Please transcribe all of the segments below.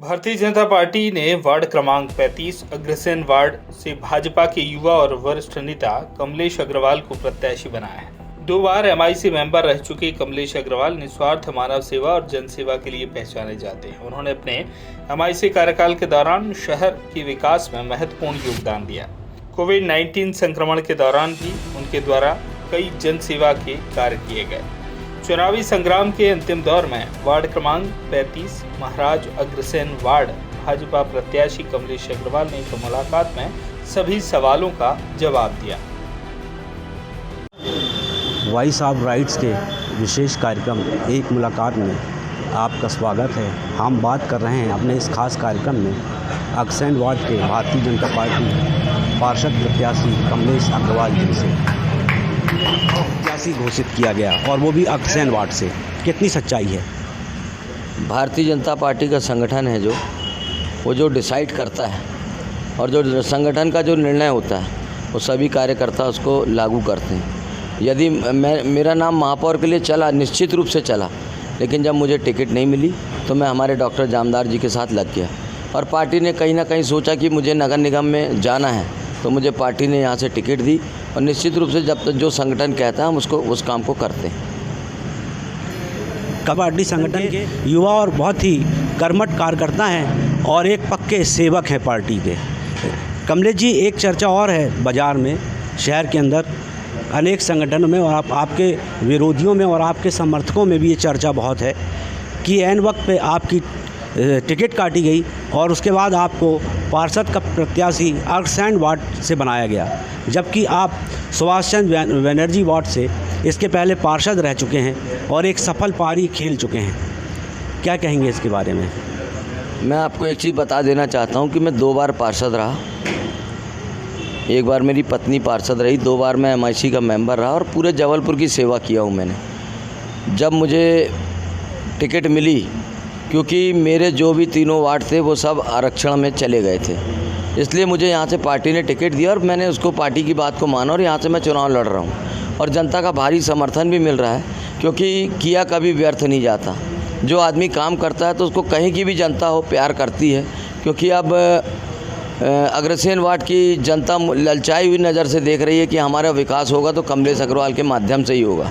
Bharatiya Janata party ने ward क्रमांक 35 Agrasen ward से भाजपा के युवा और वरिष्ठ नेता कमलेश अग्रवाल को प्रत्याशी बनाया है। 2 बार एमआईसी मेंबर रह चुके कमलेश अग्रवाल निस्वार्थ मानव सेवा और जनसेवा के लिए पहचाने जाते हैं। उन्होंने अपने एमआईसी कार्यकाल के दौरान शहर के विकास में महत्वपूर्ण योगदान दिया। कोविड-19 संक्रमण के दौरान भी उनके द्वारा कई जनसेवा के कार्य किए गए। चुनावी संग्राम के अंतिम दौर में वार्ड क्रमांक 35 महाराज अग्रसेन वार्ड भाजपा प्रत्याशी कमलेश अग्रवाल ने एक मुलाकात में सभी सवालों का जवाब दिया। वॉइस ऑफ राइट्स के विशेष कार्यक्रम एक मुलाकात में आपका स्वागत है। हम बात कर रहे हैं अपने इस खास कार्यक्रम में अग्रसेन वार्ड के भारतीय जनता पार्टी पार्षद प्रत्याशी कमलेश अग्रवाल जी से प्रत्याशी घोषित किया गया और वो भी अग्रसेन वार्ड से। कितनी सच्चाई है? भारतीय जनता पार्टी का संगठन है वो जो डिसाइड करता है और जो संगठन का जो निर्णय होता है वो सभी कार्यकर्ता उसको लागू करते हैं। यदि मेरा नाम महापौर के लिए चला, निश्चित रूप से चला, लेकिन जब मुझे टिकट नहीं मिली तो मैं हमारे डॉक्टर जामदार जी के साथ लग गया और पार्टी ने कहीं ना कहीं सोचा कि मुझे नगर निगम में जाना है तो मुझे पार्टी ने यहाँ से टिकट दी और निश्चित रूप से जब तक जो संगठन कहता है हम उस काम को करते हैं। पार्टी संगठन के युवा और बहुत ही कर्मठ कार्यकर्ता हैं और एक पक्के सेवक हैं पार्टी के। कमलेश जी, एक चर्चा और है बाज़ार में, शहर के अंदर अनेक संगठनों में और आपके विरोधियों में और आपके समर्थकों में भी ये चर्चा बहुत है कि ऐन वक्त पे आपकी टिकट काटी गई और उसके बाद आपको पार्षद का प्रत्याशी अग्रसेन वार्ड से बनाया गया, जबकि आप सुभाष चंद्र बनर्जी वार्ड से इसके पहले पार्षद रह चुके हैं और एक सफल पारी खेल चुके हैं। क्या कहेंगे इसके बारे में? मैं आपको एक चीज़ बता देना चाहता हूँ कि मैं 2 बार पार्षद रहा। एक बार मेरी पत्नी पार्षद रही, 2 बार मैं एमआईसी का मेंबर रहा और पूरे जबलपुर की सेवा किया हूँ मैंने। जब मुझे टिकट मिली, क्योंकि मेरे जो भी 3 वार्ड थे वो सब आरक्षण में चले गए थे, इसलिए मुझे यहाँ से पार्टी ने टिकट दिया और मैंने उसको पार्टी की बात को माना और यहाँ से मैं चुनाव लड़ रहा हूँ और जनता का भारी समर्थन भी मिल रहा है, क्योंकि किया कभी व्यर्थ नहीं जाता। जो आदमी काम करता है तो उसको कहीं की भी जनता हो प्यार करती है, क्योंकि अब अग्रसेन वार्ड की जनता ललचाई हुई नज़र से देख रही है कि हमारा विकास होगा तो कमलेश अग्रवाल के माध्यम से ही होगा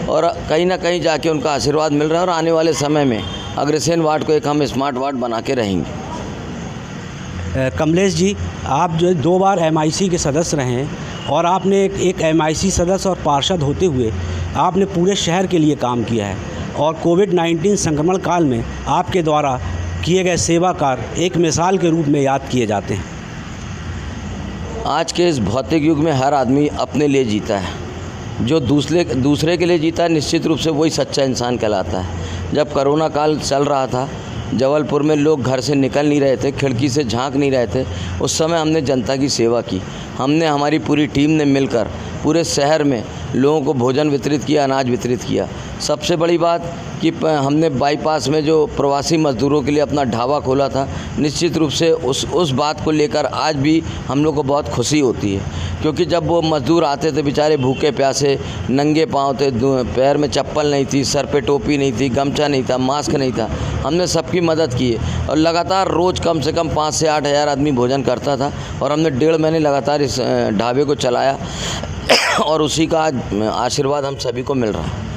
और कहीं ना कहीं जाके उनका आशीर्वाद मिल रहा है और आने वाले समय में अग्रसेन वार्ड को एक हम स्मार्ट वार्ड बना के रहेंगे। कमलेश जी, आप जो 2 बार एमआईसी के सदस्य रहे हैं और आपने एक एमआईसी सदस्य और पार्षद होते हुए आपने पूरे शहर के लिए काम किया है और कोविड-19 संक्रमण काल में आपके द्वारा किए गए सेवा कार्य एक मिसाल के रूप में याद किए जाते हैं। आज के इस भौतिक युग में हर आदमी अपने लिए जीता है। जो दूसरे के लिए जीता है, निश्चित रूप से वही सच्चा इंसान कहलाता है। जब कोरोना काल चल रहा था, जबलपुर में लोग घर से निकल नहीं रहे थे, खिड़की से झांक नहीं रहे थे, उस समय हमने जनता की सेवा की। हमने, हमारी पूरी टीम ने मिलकर पूरे शहर में लोगों को भोजन वितरित किया, अनाज वितरित किया। सबसे बड़ी बात कि हमने बाईपास में जो प्रवासी मजदूरों के लिए अपना ढाबा खोला था, निश्चित रूप से उस बात को लेकर आज भी हम लोग को बहुत खुशी होती है, क्योंकि जब वो मज़दूर आते थे बेचारे भूखे प्यासे, नंगे पाँव थे, पैर में चप्पल नहीं थी, सर पे टोपी नहीं थी, गमछा नहीं था, मास्क नहीं था, हमने सबकी मदद की है और लगातार रोज़ कम से कम 5 से 8 हज़ार आदमी भोजन करता था और हमने 1.5 महीने लगातार इस ढाबे को चलाया और उसी का आशीर्वाद हम सभी को मिल रहा है।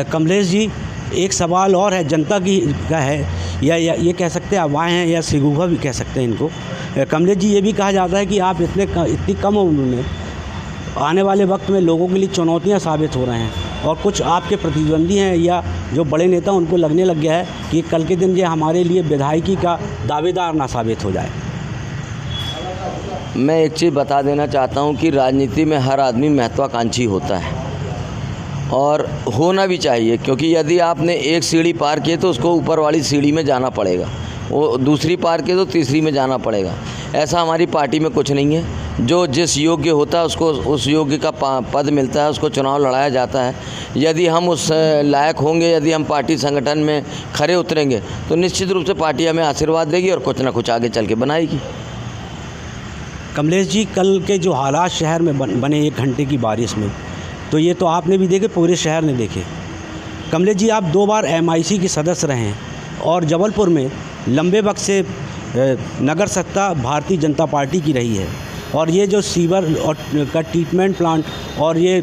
कमलेश जी, एक सवाल और है, जनता का है या ये कह सकते हैं अफवाहें हैं या सिगुफा भी कह सकते हैं इनको। कमलेश जी, ये भी कहा जाता है कि आप इतनी कम उम्र में आने वाले वक्त में लोगों के लिए चुनौतियां साबित हो रहे हैं और कुछ आपके प्रतिद्वंदी हैं या जो बड़े नेता, उनको लगने लग गया है कि कल के दिन ये हमारे लिए विधायकी का दावेदार ना साबित हो जाए। मैं एक चीज़ बता देना चाहता हूँ कि राजनीति में हर आदमी महत्वाकांक्षी होता है और होना भी चाहिए, क्योंकि यदि आपने एक सीढ़ी पार की तो उसको ऊपर वाली सीढ़ी में जाना पड़ेगा, वो दूसरी पार की तो तीसरी में जाना पड़ेगा। ऐसा हमारी पार्टी में कुछ नहीं है। जो जिस योग्य होता है उसको उस योग्य का पद मिलता है, उसको चुनाव लड़ाया जाता है। यदि हम उस लायक होंगे, यदि हम पार्टी संगठन में खरे उतरेंगे तो निश्चित रूप से पार्टी हमें आशीर्वाद देगी और कुछ ना कुछ आगे चल के बनाएगी। कमलेश जी, कल के जो हालात शहर में बने 1 घंटे की बारिश में, तो ये तो आपने भी देखे, पूरे शहर ने देखे। कमलेश जी, आप 2 बार एमआईसी के सदस्य रहे हैं और जबलपुर में लंबे वक्त से नगर सत्ता भारतीय जनता पार्टी की रही है और ये जो सीवर और का ट्रीटमेंट प्लांट और ये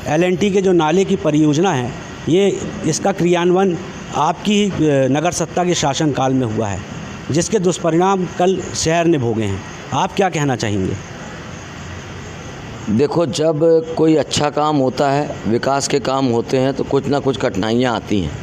LNT के जो नाले की परियोजना है, ये इसका क्रियान्वयन आपकी ही नगर सत्ता के शासनकाल में हुआ है, जिसके दुष्परिणाम कल शहर ने भोगे हैं। आप क्या कहना चाहेंगे? देखो, जब कोई अच्छा काम होता है, विकास के काम होते हैं, तो कुछ ना कुछ कठिनाइयाँ आती हैं।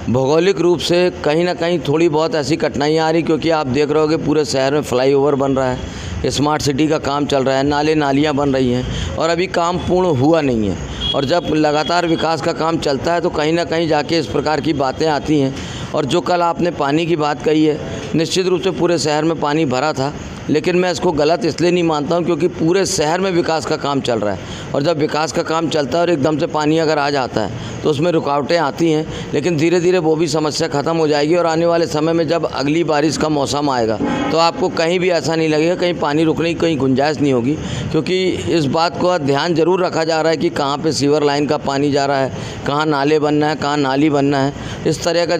भौगोलिक रूप से कहीं ना कहीं थोड़ी बहुत ऐसी कठिनाइयाँ आ रही, क्योंकि आप देख रहे होगे पूरे शहर में फ्लाईओवर बन रहा है, स्मार्ट सिटी का काम चल रहा है, नाले नालियाँ बन रही हैं और अभी काम पूर्ण हुआ नहीं है। और जब लगातार विकास का काम चलता है तो कहीं ना कहीं जाके इस प्रकार की बातें आती हैं। और जो कल आपने पानी की बात कही है, निश्चित रूप से पूरे शहर में पानी भरा था, लेकिन मैं इसको गलत इसलिए नहीं मानता हूँ क्योंकि पूरे शहर में विकास का काम चल रहा है। और जब विकास का काम चलता है और एकदम से पानी अगर आ जाता है तो उसमें रुकावटें आती हैं, लेकिन धीरे धीरे वो भी समस्या ख़त्म हो जाएगी। और आने वाले समय में जब अगली बारिश का मौसम आएगा तो आपको कहीं भी ऐसा नहीं लगेगा, कहीं पानी रुकने की कहीं गुंजाइश नहीं होगी, क्योंकि इस बात को ध्यान ज़रूर रखा जा रहा है कि कहाँ पर सीवर लाइन का पानी जा रहा है, कहाँ नाले बनना है, कहाँ नाली बनना है। इस तरह का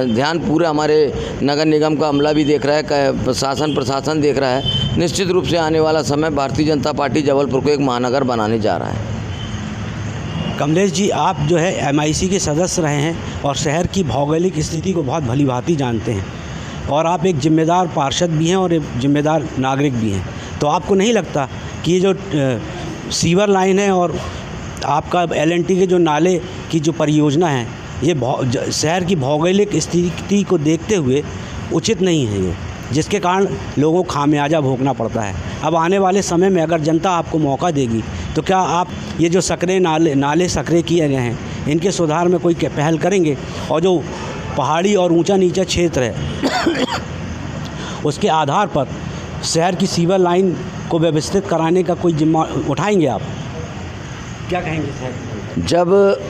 ध्यान पूरे हमारे नगर निगम का अमला भी देख रहा है, प्रशासन देख रहा है। निश्चित रूप से आने वाला समय भारतीय जनता पार्टी जबलपुर को एक महानगर बनाने जा रहा है। कमलेश जी, आप जो है MIC के सदस्य रहे हैं और शहर की भौगोलिक स्थिति को बहुत भलीभांति जानते हैं और आप एक जिम्मेदार पार्षद भी हैं और एक जिम्मेदार नागरिक भी हैं। तो आपको नहीं लगता कि ये जो सीवर लाइन है और आपका LNT के जो नाले की जो परियोजना है, ये शहर की भौगोलिक स्थिति को देखते हुए उचित नहीं है ये, जिसके कारण लोगों को खामियाजा भोगना पड़ता है? अब आने वाले समय में अगर जनता आपको मौका देगी तो क्या आप ये जो नाले सकरे किए गए हैं, इनके सुधार में कोई पहल करेंगे? और जो पहाड़ी और ऊंचा नीचा क्षेत्र है उसके आधार पर शहर की सीवर लाइन को व्यवस्थित कराने का कोई जिम्मा उठाएंगे आप? क्या कहेंगे सर? जब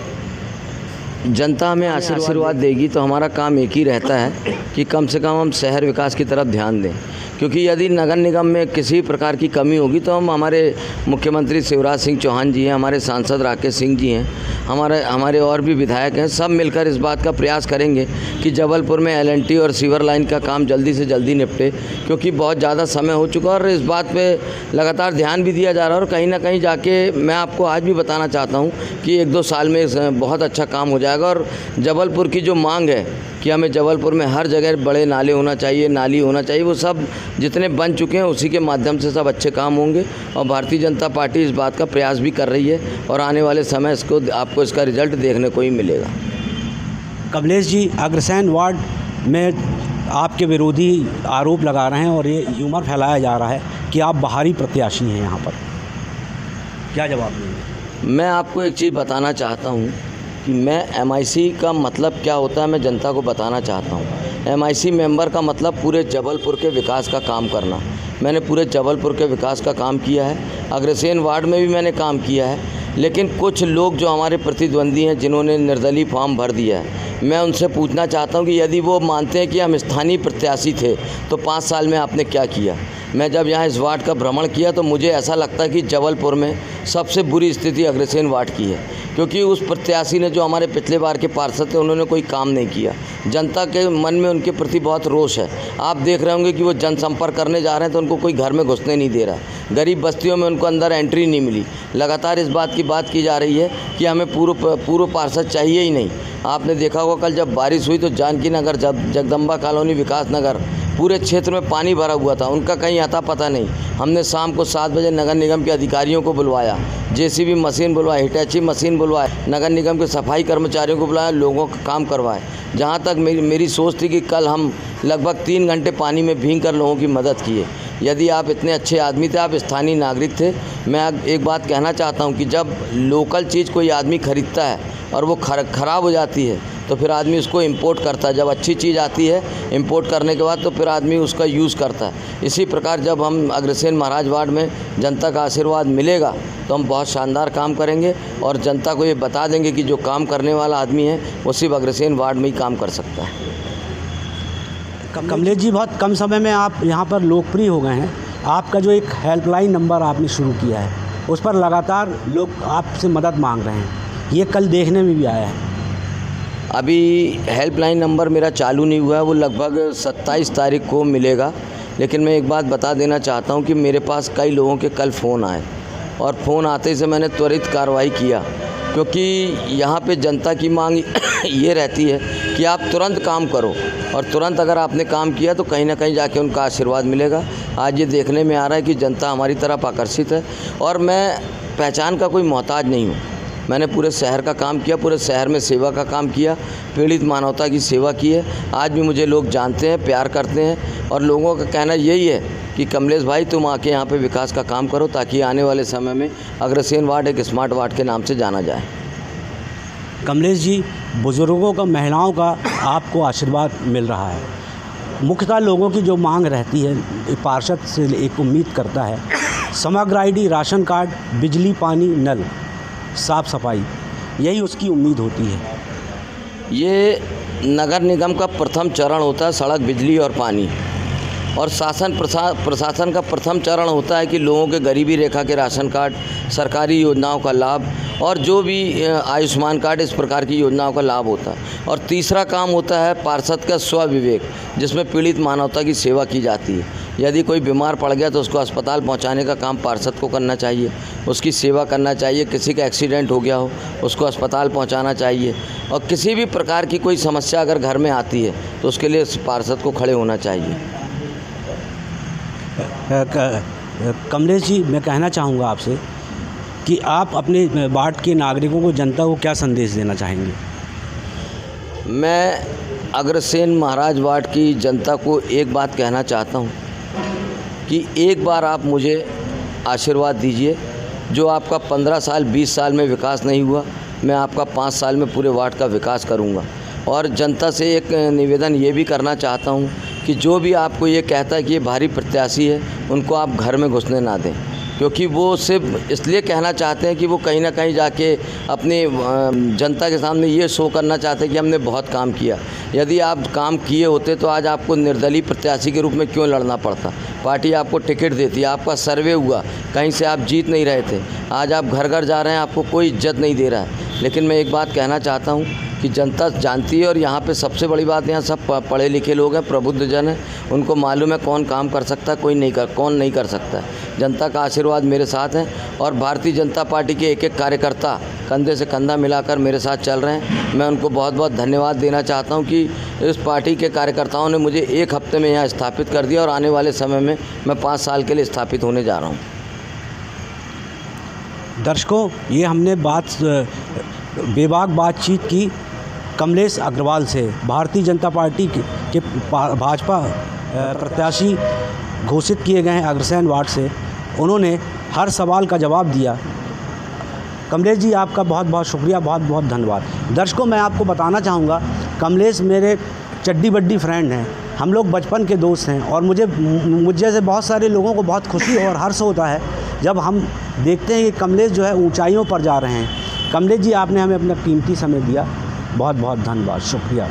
जनता हमें आशीर्वाद देगी तो हमारा काम एक ही रहता है कि कम से कम हम शहर विकास की तरफ ध्यान दें, क्योंकि यदि नगर निगम में किसी प्रकार की कमी होगी तो हम हमारे मुख्यमंत्री शिवराज सिंह चौहान जी हैं, हमारे सांसद राकेश सिंह जी हैं, हमारे और भी विधायक हैं, सब मिलकर इस बात का प्रयास करेंगे कि जबलपुर में LNT और सीवर लाइन का काम जल्दी से जल्दी निपटे, क्योंकि बहुत ज़्यादा समय हो चुका है और इस बात पे लगातार ध्यान भी दिया जा रहा है। और कहीं ना कहीं जाके मैं आपको आज भी बताना चाहता हूँ कि 1-2 साल में बहुत अच्छा काम हो जाएगा। और जबलपुर की जो मांग है कि हमें जबलपुर में हर जगह बड़े नाले होना चाहिए, नाली होना चाहिए, वो सब जितने बन चुके हैं उसी के माध्यम से सब अच्छे काम होंगे। और भारतीय जनता पार्टी इस बात का प्रयास भी कर रही है और आने वाले समय आपको इसका रिजल्ट देखने को ही मिलेगा। कमलेश जी, अग्रसेन वार्ड में आपके विरोधी आरोप लगा रहे हैं और ये ह्यूमर फैलाया जा रहा है कि आप बाहरी प्रत्याशी हैं यहाँ पर, क्या जवाब देंगे? मैं आपको एक चीज़ बताना चाहता हूँ कि मैं MIC का मतलब क्या होता है मैं जनता को बताना चाहता हूँ। MIC मेंबर का मतलब पूरे जबलपुर के विकास का काम करना। मैंने पूरे जबलपुर के विकास का काम किया है, अग्रसेन वार्ड में भी मैंने काम किया है, लेकिन कुछ लोग जो हमारे प्रतिद्वंदी हैं जिन्होंने निर्दलीय फॉर्म भर दिया है, मैं उनसे पूछना चाहता हूं कि यदि वो मानते हैं कि हम स्थानीय प्रत्याशी थे तो 5 साल में आपने क्या किया। मैं जब यहाँ इस वार्ड का भ्रमण किया तो मुझे ऐसा लगता है कि जबलपुर में सबसे बुरी स्थिति अग्रसेन वार्ड की है, क्योंकि उस प्रत्याशी ने जो हमारे पिछले बार के पार्षद थे उन्होंने कोई काम नहीं किया। जनता के मन में उनके प्रति बहुत रोष है। आप देख रहे होंगे कि वो जनसंपर्क करने जा रहे हैं तो उनको कोई घर में घुसने नहीं दे रहा है, गरीब बस्तियों में उनको अंदर एंट्री नहीं मिली। लगातार इस बात की जा रही है कि हमें पूर्व पार्षद चाहिए ही नहीं। आपने देखा होगा कल जब बारिश हुई तो जानकी नगर, जगदम्बा कॉलोनी, विकास नगर, पूरे क्षेत्र में पानी भरा हुआ था, उनका कहीं आता पता नहीं। हमने शाम को 7 बजे नगर निगम के अधिकारियों को बुलवाया, JCB मशीन बुलवाई, हिटैची मशीन बुलवाए, नगर निगम के सफाई कर्मचारियों को बुलाया, लोगों का काम करवाए। जहाँ तक मेरी सोच थी कि कल हम लगभग 3 घंटे पानी में भीग कर लोगों की मदद किए। यदि आप इतने अच्छे आदमी थे, आप स्थानीय नागरिक थे, मैं एक बात कहना चाहता हूँ कि जब लोकल चीज़ कोई आदमी खरीदता है और वो ख़राब हो जाती है तो फिर आदमी उसको इंपोर्ट करता है। जब अच्छी चीज़ आती है इंपोर्ट करने के बाद तो फिर आदमी उसका यूज़ करता है। इसी प्रकार जब हम अग्रसेन महाराज वार्ड में जनता का आशीर्वाद मिलेगा तो हम बहुत शानदार काम करेंगे और जनता को ये बता देंगे कि जो काम करने वाला आदमी है वो सिर्फ अग्रसेन वार्ड में ही काम कर सकता है। कमलेश जी, बहुत कम समय में आप यहाँ पर लोकप्रिय हो गए हैं। आपका जो एक हेल्पलाइन नंबर आपने शुरू किया है उस पर लगातार लोग आपसे मदद मांग रहे हैं, ये कल देखने में भी आया है। अभी हेल्पलाइन नंबर मेरा चालू नहीं हुआ है, वो लगभग 27 तारीख को मिलेगा। लेकिन मैं एक बात बता देना चाहता हूँ कि मेरे पास कई लोगों के कल फ़ोन आए और फ़ोन आते से मैंने त्वरित कार्रवाई किया, क्योंकि यहाँ पे जनता की मांग ये रहती है कि आप तुरंत काम करो, और तुरंत अगर आपने काम किया तो कहीं ना कहीं जाके उनका आशीर्वाद मिलेगा। आज ये देखने में आ रहा है कि जनता हमारी तरफ आकर्षित है, और मैं पहचान का कोई मोहताज नहीं हूँ। मैंने पूरे शहर का काम किया, पूरे शहर में सेवा का काम किया, पीड़ित मानवता की सेवा की है। आज भी मुझे लोग जानते हैं, प्यार करते हैं, और लोगों का कहना यही है कि कमलेश भाई तुम आके यहाँ पे विकास का काम करो, ताकि आने वाले समय में अग्रसेन वार्ड एक स्मार्ट वार्ड के नाम से जाना जाए। कमलेश जी, बुज़ुर्गों का, महिलाओं का आपको आशीर्वाद मिल रहा है। मुख्यतः लोगों की जो मांग रहती है, पार्षद से एक उम्मीद करता है, समग्र आईडी, राशन कार्ड, बिजली, पानी, नल, साफ़ सफाई, यही उसकी उम्मीद होती है। ये नगर निगम का प्रथम चरण होता है, सड़क, बिजली और पानी, और प्रशासन का प्रथम चरण होता है कि लोगों के गरीबी रेखा के राशन कार्ड, सरकारी योजनाओं का लाभ, और जो भी आयुष्मान कार्ड, इस प्रकार की योजनाओं का लाभ होता है। और तीसरा काम होता है पार्षद का स्वविवेक, जिसमें पीड़ित मानवता की सेवा की जाती है। यदि कोई बीमार पड़ गया तो उसको अस्पताल पहुंचाने का काम पार्षद को करना चाहिए, उसकी सेवा करना चाहिए। किसी का एक्सीडेंट हो गया हो, उसको अस्पताल पहुंचाना चाहिए, और किसी भी प्रकार की कोई समस्या अगर घर में आती है तो उसके लिए पार्षद को खड़े होना चाहिए। कमलेश जी, मैं कहना चाहूँगा आपसे कि आप अपने वार्ड के नागरिकों को, जनता को क्या संदेश देना चाहेंगे? मैं अग्रसेन महाराज वार्ड की जनता को एक बात कहना चाहता हूँ कि एक बार आप मुझे आशीर्वाद दीजिए। जो आपका 15 साल 20 साल में विकास नहीं हुआ, मैं आपका 5 साल में पूरे वार्ड का विकास करूँगा। और जनता से एक निवेदन ये भी करना चाहता हूँ कि जो भी आपको ये कहता है कि ये भारी प्रत्याशी है, उनको आप घर में घुसने ना दें, क्योंकि वो सिर्फ इसलिए कहना चाहते हैं कि वो कहीं ना कहीं जाके अपनी जनता के सामने ये शो करना चाहते हैं कि हमने बहुत काम किया। यदि आप काम किए होते तो आज आपको निर्दलीय प्रत्याशी के रूप में क्यों लड़ना पड़ता? पार्टी आपको टिकट देती, आपका सर्वे हुआ, कहीं से आप जीत नहीं रहे थे। आज आप घर घर जा रहे हैं, आपको कोई इज्जत नहीं दे रहा है। लेकिन मैं एक बात कहना चाहता हूँ कि जनता जानती है, और यहाँ पे सबसे बड़ी बात, यहाँ सब पढ़े लिखे लोग हैं, प्रबुद्ध जन हैं, उनको मालूम है कौन काम कर सकता है, कौन नहीं कर सकता है। जनता का आशीर्वाद मेरे साथ है, और भारतीय जनता पार्टी के एक एक कार्यकर्ता कंधे से कंधा मिलाकर मेरे साथ चल रहे हैं। मैं उनको बहुत बहुत धन्यवाद देना चाहता हूँ कि इस पार्टी के कार्यकर्ताओं ने मुझे 1 हफ्ते में यहाँ स्थापित कर दिया, और आने वाले समय में मैं 5 साल के लिए स्थापित होने जा रहा हूँ। दर्शकों, ये हमने बेबाक बातचीत की कमलेश अग्रवाल से, भारतीय जनता पार्टी के भाजपा प्रत्याशी घोषित किए गए हैं अग्रसेन वार्ड से। उन्होंने हर सवाल का जवाब दिया। कमलेश जी, आपका बहुत बहुत शुक्रिया, बहुत बहुत धन्यवाद। दर्शकों, मैं आपको बताना चाहूँगा, कमलेश मेरे चड्डी बड्डी फ्रेंड हैं, हम लोग बचपन के दोस्त हैं, और मुझ जैसे बहुत सारे लोगों को बहुत खुशी और हर्ष होता है जब हम देखते हैं कि कमलेश जो है ऊंचाइयों पर जा रहे हैं। कमलेश जी, आपने हमें अपना कीमती समय दिया, बहुत बहुत धन्यवाद, शुक्रिया।